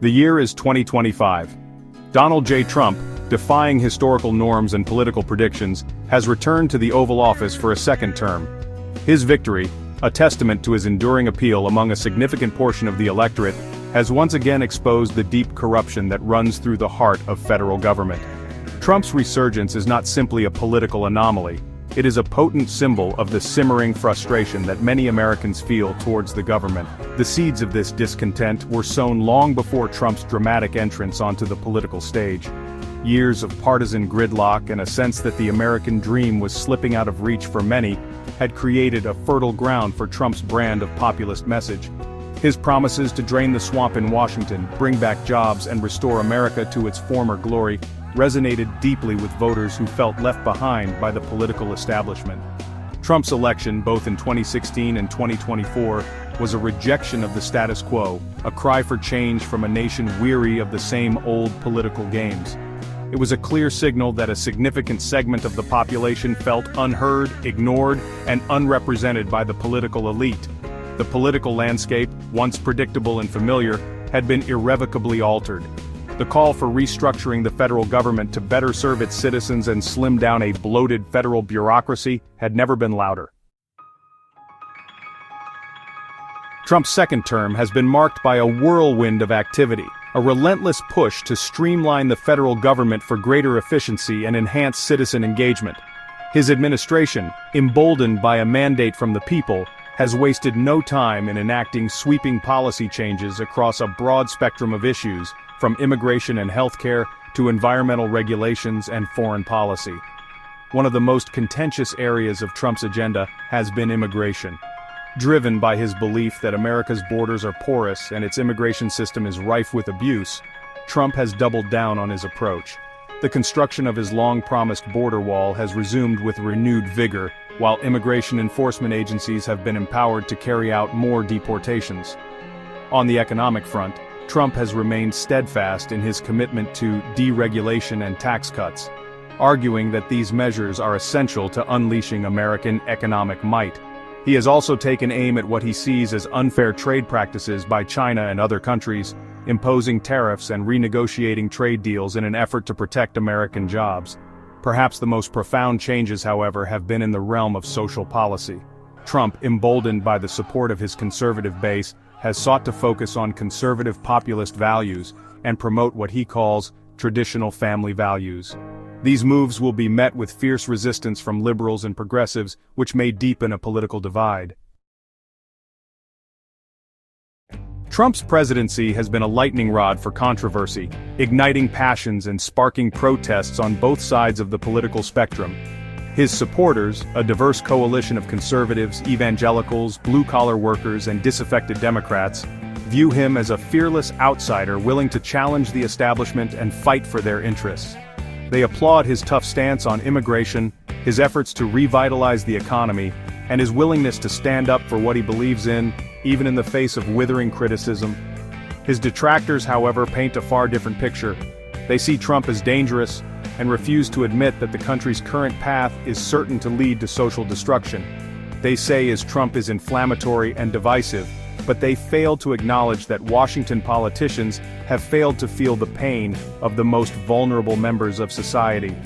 The year is 2025. Donald J. Trump, defying historical norms and political predictions, has returned to the Oval Office for a second term. His victory, a testament to his enduring appeal among a significant portion of the electorate, has once again exposed the deep corruption that runs through the heart of federal government. Trump's resurgence is not simply a political anomaly. It is a potent symbol of the simmering frustration that many Americans feel towards the government. The seeds of this discontent were sown long before Trump's dramatic entrance onto the political stage. Years of partisan gridlock and a sense that the American dream was slipping out of reach for many had created a fertile ground for Trump's brand of populist message. His promises to drain the swamp in Washington, bring back jobs, and restore America to its former glory resonated deeply with voters who felt left behind by the political establishment. Trump's election, both in 2016 and 2024, was a rejection of the status quo, a cry for change from a nation weary of the same old political games. It was a clear signal that a significant segment of the population felt unheard, ignored, and unrepresented by the political elite. The political landscape, once predictable and familiar, had been irrevocably altered. The call for restructuring the federal government to better serve its citizens and slim down a bloated federal bureaucracy had never been louder. Trump's second term has been marked by a whirlwind of activity, a relentless push to streamline the federal government for greater efficiency and enhance citizen engagement. His administration, emboldened by a mandate from the people, has wasted no time in enacting sweeping policy changes across a broad spectrum of issues, from immigration and healthcare to environmental regulations and foreign policy. One of the most contentious areas of Trump's agenda has been immigration. Driven by his belief that America's borders are porous and its immigration system is rife with abuse, Trump has doubled down on his approach. The construction of his long-promised border wall has resumed with renewed vigor, while immigration enforcement agencies have been empowered to carry out more deportations. On the economic front, Trump has remained steadfast in his commitment to deregulation and tax cuts, arguing that these measures are essential to unleashing American economic might. He has also taken aim at what he sees as unfair trade practices by China and other countries, imposing tariffs and renegotiating trade deals in an effort to protect American jobs. Perhaps the most profound changes, however, have been in the realm of social policy. Trump, emboldened by the support of his conservative base, has sought to focus on conservative populist values and promote what he calls traditional family values. These moves will be met with fierce resistance from liberals and progressives, which may deepen a political divide. Trump's presidency has been a lightning rod for controversy, igniting passions and sparking protests on both sides of the political spectrum. His supporters, a diverse coalition of conservatives, evangelicals, blue-collar workers, and disaffected Democrats, view him as a fearless outsider willing to challenge the establishment and fight for their interests. They applaud his tough stance on immigration, his efforts to revitalize the economy, and his willingness to stand up for what he believes in, even in the face of withering criticism. His detractors, however, paint a far different picture. They see Trump as dangerous, and refuse to admit that the country's current path is certain to lead to social destruction. They say Trump is inflammatory and divisive, but they fail to acknowledge that Washington politicians have failed to feel the pain of the most vulnerable members of society.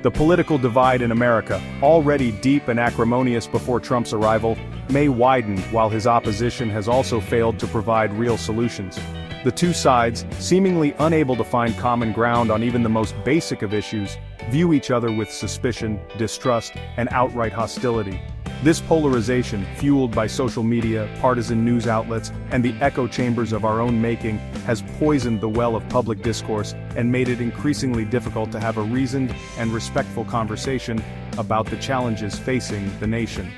The political divide in America, already deep and acrimonious before Trump's arrival, may widen while his opposition has also failed to provide real solutions. The two sides, seemingly unable to find common ground on even the most basic of issues, view each other with suspicion, distrust, and outright hostility. This polarization, fueled by social media, partisan news outlets, and the echo chambers of our own making, has poisoned the well of public discourse and made it increasingly difficult to have a reasoned and respectful conversation about the challenges facing the nation.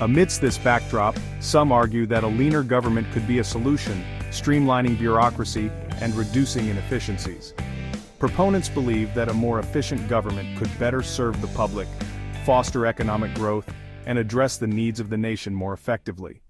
Amidst this backdrop, some argue that a leaner government could be a solution, streamlining bureaucracy and reducing inefficiencies. Proponents believe that a more efficient government could better serve the public, foster economic growth, and address the needs of the nation more effectively.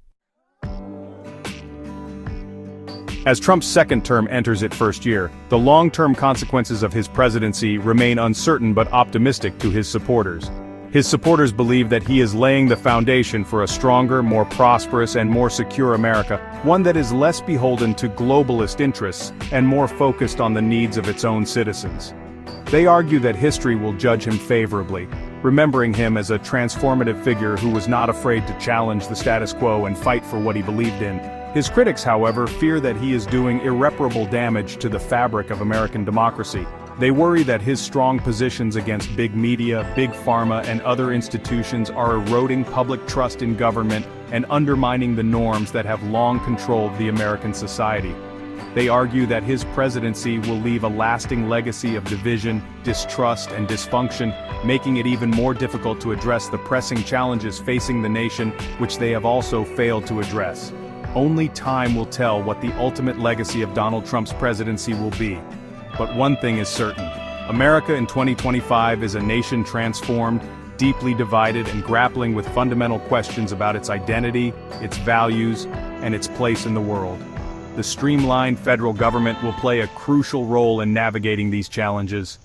As Trump's second term enters its first year, the long-term consequences of his presidency remain uncertain but optimistic to his supporters. His supporters believe that he is laying the foundation for a stronger, more prosperous and more secure America, one that is less beholden to globalist interests and more focused on the needs of its own citizens. They argue that history will judge him favorably, remembering him as a transformative figure who was not afraid to challenge the status quo and fight for what he believed in. His critics, however, fear that he is doing irreparable damage to the fabric of American democracy. They worry that his strong positions against big media, big pharma, and other institutions are eroding public trust in government and undermining the norms that have long controlled the American society. They argue that his presidency will leave a lasting legacy of division, distrust, and dysfunction, making it even more difficult to address the pressing challenges facing the nation, which they have also failed to address. Only time will tell what the ultimate legacy of Donald Trump's presidency will be. But one thing is certain. America in 2025 is a nation transformed, deeply divided, and grappling with fundamental questions about its identity, its values, and its place in the world. The streamlined federal government will play a crucial role in navigating these challenges.